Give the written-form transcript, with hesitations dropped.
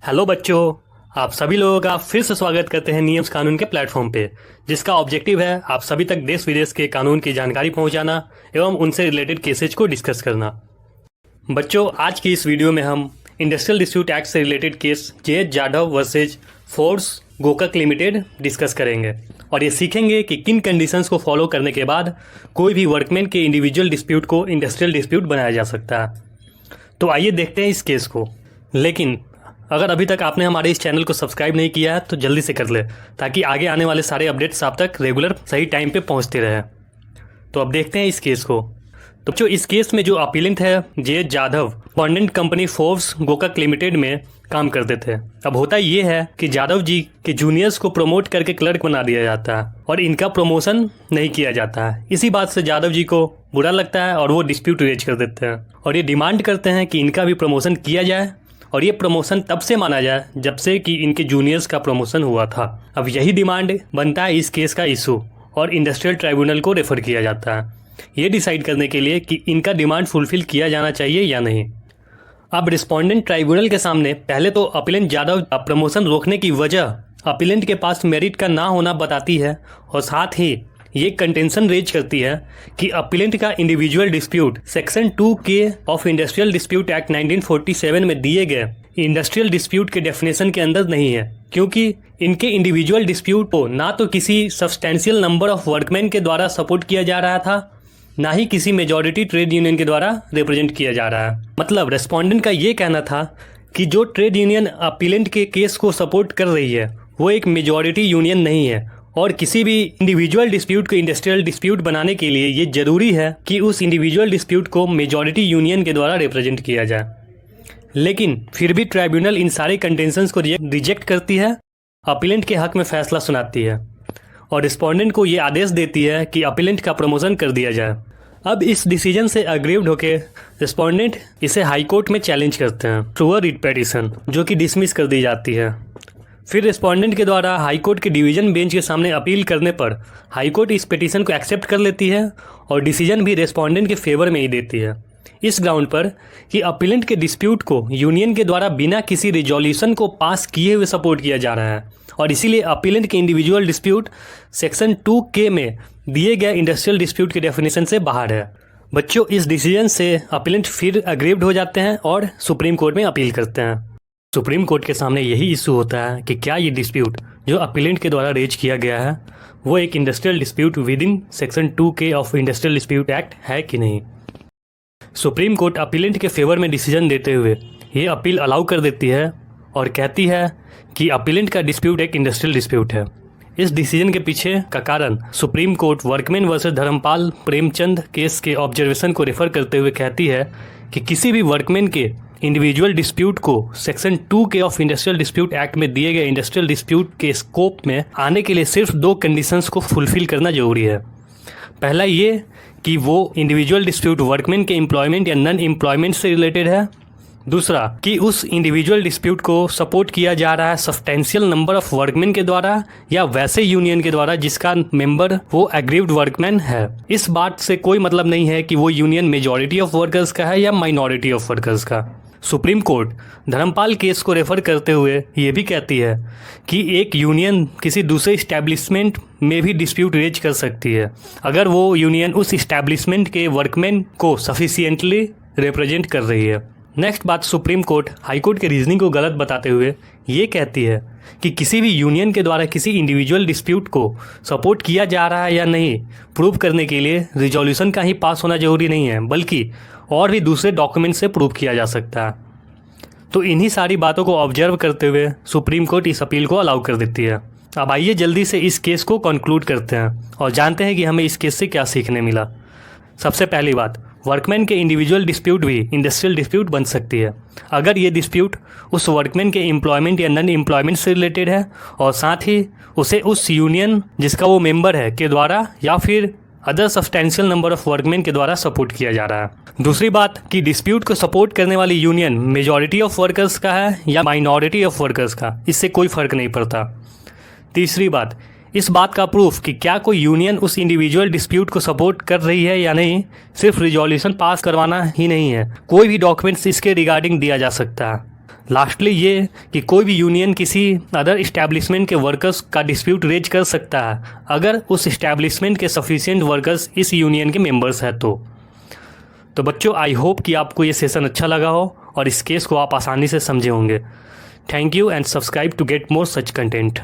Hello बच्चों, आप सभी लोगों का फिर से स्वागत करते हैं नियम कानून के प्लेटफॉर्म पे, जिसका ऑब्जेक्टिव है आप सभी तक देश विदेश के कानून की जानकारी पहुंचाना एवं उनसे रिलेटेड केसेज को डिस्कस करना। बच्चों, आज की इस वीडियो में हम इंडस्ट्रियल डिस्प्यूट एक्ट से related case J Jadhav versus Forbes Gokak limited discuss करेंगे और ये सीखेंगे कि किन कंडीशंस को फॉलो करने के बाद कोई भी वर्कमैन के इंडिविजुअल डिस्प्यूट को इंडस्ट्रियल डिस्प्यूट बनाया जा सकता है। तो आइए देखते हैं इस केस को। लेकिन अगर अभी तक आपने हमारे इस चैनल को सब्सक्राइब नहीं किया है तो जल्दी से कर ले, ताकि आगे आने वाले सारे अपडेट्स आप तक रेगुलर सही टाइम पे पहुंचते रहे। तो अब देखते हैं इस केस को। तो जो इस केस में जो अपीलेंट है J Jadhav contend company Forbes Gokak limited में काम करते थे। अब होता ये है कि जाधव जी के जूनियर्स को प्रमोट करके क्लर्क बना दिया जाता है और इनका प्रमोशन नहीं किया जाता है। इसी बात से जाधव जी को बुरा लगता है और वो डिस्प्यूट रेज कर देते हैं और ये डिमांड करते हैं कि इनका भी प्रमोशन किया जाए और ये प्रमोशन तब से माना जाए जब से कि इनके जूनियर्स का प्रमोशन हुआ था। अब यही डिमांड बनता है इस केस का इशू और इंडस्ट्रियल ट्राइब्यूनल को रेफर किया जाता है ये डिसाइड करने के लिए कि इनका डिमांड फुलफिल किया जाना चाहिए या नहीं। अब रिस्पोंडेंट ट्राइब्यूनल के सामने पहले तो अपीलेंट जाधव प्रमोशन रोकने की वजह अपीलेंट के पास मेरिट का ना होना बताती है और साथ ही ये कंटेंशन रेज करती है कि अपीलेंट का individual dispute section 2K of industrial dispute act 1947 में दिए गए इंडस्ट्रियल डिस्प्यूट के डेफिनेशन के अंदर नहीं है, क्योंकि इनके इंडिविजुअल डिस्प्यूट को ना तो किसी सब्सटेंशियल नंबर ऑफ वर्कमैन के द्वारा सपोर्ट किया जा रहा था, ना ही किसी मेजॉरिटी ट्रेड यूनियन के द्वारा रिप्रेजेंट किया जा रहा है। मतलब रेस्पोंडेंट का ये कहना था कि जो ट्रेड यूनियन अपीलेंट के केस को सपोर्ट कर रही है वो एक मेजॉरिटी यूनियन नहीं है और किसी भी इंडिविजुअल डिस्प्यूट को इंडस्ट्रियल डिस्प्यूट बनाने के लिए ये जरूरी है कि उस इंडिविजुअल डिस्प्यूट को मेजॉरिटी यूनियन के द्वारा रिप्रेजेंट किया जाए। लेकिन फिर भी ट्राइब्यूनल इन सारे कंटेंशंस को रिजेक्ट करती है, अपीलेंट के हक में फैसला सुनाती है और रिस्पोंडेंट को ये आदेश देती है कि अपीलेंट का प्रमोशन कर दिया जाए। अब इस डिसीजन से अग्रीव्ड होकर रिस्पोंडेंट इसे हाई कोर्ट में चैलेंज करते हैं थ्रू अ रिट पिटीशन, जो कि डिसमिस कर दी जाती है। फिर रिस्पोंडेंट के द्वारा हाई कोर्ट के डिवीजन बेंच के सामने अपील करने पर हाई कोर्ट इस पिटीशन को एक्सेप्ट कर लेती है और डिसीजन भी रिस्पोंडेंट के फेवर में ही देती है, इस ग्राउंड पर कि अपीलेंट के डिस्प्यूट को यूनियन के द्वारा बिना किसी रिजोल्यूशन को पास किए हुए सपोर्ट किया जा रहा है और इसीलिए अपीलेंट के इंडिविजुअल डिस्प्यूट सेक्शन 2K में दिए गए इंडस्ट्रियल डिस्प्यूट के डेफिनेशन से बाहर है। बच्चों, इस डिसीजन से अपीलेंट फिर अग्रीव्ड हो जाते हैं और सुप्रीम कोर्ट में अपील करते हैं। सुप्रीम कोर्ट के सामने यही इशू होता है कि क्या ये डिस्प्यूट जो अपीलेंट के द्वारा रेज किया गया है वो एक industrial dispute with in section 2K of industrial dispute act है कि नहीं। सुप्रीम कोर्ट अपीलेंट के फेवर में डिसीजन देते हुए ये अपील अलाउ कर देती है और कहती है कि अपीलेंट का डिस्प्यूट एक इंडस्ट्रियल डिस्प्यूट है। इस डिसीजन के पीछे का कारण supreme court workman versus Dharampal Premchand case के ऑब्जर्वेशन को रेफर करते हुए कहती है कि किसी भी वर्कमैन के इंडिविजुअल डिस्प्यूट को section 2K of industrial dispute act में दिए गए इंडस्ट्रियल डिस्प्यूट के स्कोप में आने के लिए सिर्फ 2 कंडीशंस को फुलफिल करना जरूरी है। पहला ये कि वो इंडिविजुअल डिस्प्यूट वर्कमैन के एम्प्लॉयमेंट या नॉन एम्प्लॉयमेंट से रिलेटेड है। दूसरा कि उस इंडिविजुअल डिस्प्यूट को सपोर्ट किया जा रहा है सब्सटेंशियल नंबर ऑफ वर्कमैन के द्वारा या वैसे यूनियन के द्वारा जिसका मेंबर वो एग्रीव्ड वर्कमैन है। इस बात से कोई मतलब नहीं है कि वो यूनियन मेजॉरिटी ऑफ वर्कर्स का है या माइनॉरिटी ऑफ वर्कर्स का। सुप्रीम कोर्ट धर्मपाल केस को रेफर करते हुए ये भी कहती है कि एक यूनियन किसी दूसरे इस्टेब्लिशमेंट में भी डिस्प्यूट रेज कर सकती है अगर वो यूनियन उस इस्टेब्लिशमेंट के वर्कमैन को सफिशिएंटली रिप्रेजेंट कर रही है। नेक्स्ट बात, सुप्रीम कोर्ट हाई कोर्ट के रीजनिंग को गलत बताते हुए ये कहती है कि किसी भी यूनियन के द्वारा किसी इंडिविजुअल डिस्प्यूट को सपोर्ट किया जा रहा है या नहीं प्रूव करने के लिए रिजोल्यूशन का ही पास होना जरूरी नहीं है, बल्कि और भी दूसरे डॉक्यूमेंट से प्रूव किया जा सकता है। तो इन्हीं सारी बातों को ऑब्जर्व करते हुए सुप्रीम कोर्ट इस अपील को अलाउ कर देती है। अब आइए जल्दी से इस केस को कंक्लूड करते हैं और जानते हैं कि हमें इस केस से क्या सीखने मिला। सबसे पहली बात, वर्कमैन के इंडिविजुअल डिस्प्यूट भी इंडस्ट्रियल डिस्प्यूट बन सकती है अगर ये डिस्प्यूट उस वर्कमैन के एम्प्लॉयमेंट या नॉन एम्प्लॉयमेंट से रिलेटेड है और साथ ही उसे उस यूनियन जिसका वो मेंबर है के द्वारा या फिर other substantial number of workman के द्वारा सपोर्ट किया जा रहा है। दूसरी बात कि डिस्प्यूट को सपोर्ट करने वाली यूनियन मेजॉरिटी ऑफ वर्कर्स का है या माइनॉरिटी ऑफ वर्कर्स का, इससे कोई फर्क नहीं पड़ता। तीसरी बात, इस बात का प्रूफ कि क्या कोई यूनियन उस इंडिविजुअल डिस्प्यूट को सपोर्ट कर रही है या नहीं सिर्फ रिजोल्यूशन पास करवाना ही नहीं है, कोई भी डॉक्यूमेंट्स इसके रिगार्डिंग दिया जा सकता है। लास्टली ये कि कोई भी यूनियन किसी अदर इस्टेब्लिशमेंट के वर्कर्स का डिस्प्यूट रेज कर सकता है अगर उस इस्टेब्लिशमेंट के सफिशिएंट वर्कर्स इस यूनियन के मेंबर्स हैं तो बच्चों आई होप कि आपको ये सेशन अच्छा लगा हो और इस केस को आप आसानी से समझे होंगे। Thank you and subscribe to get more such content.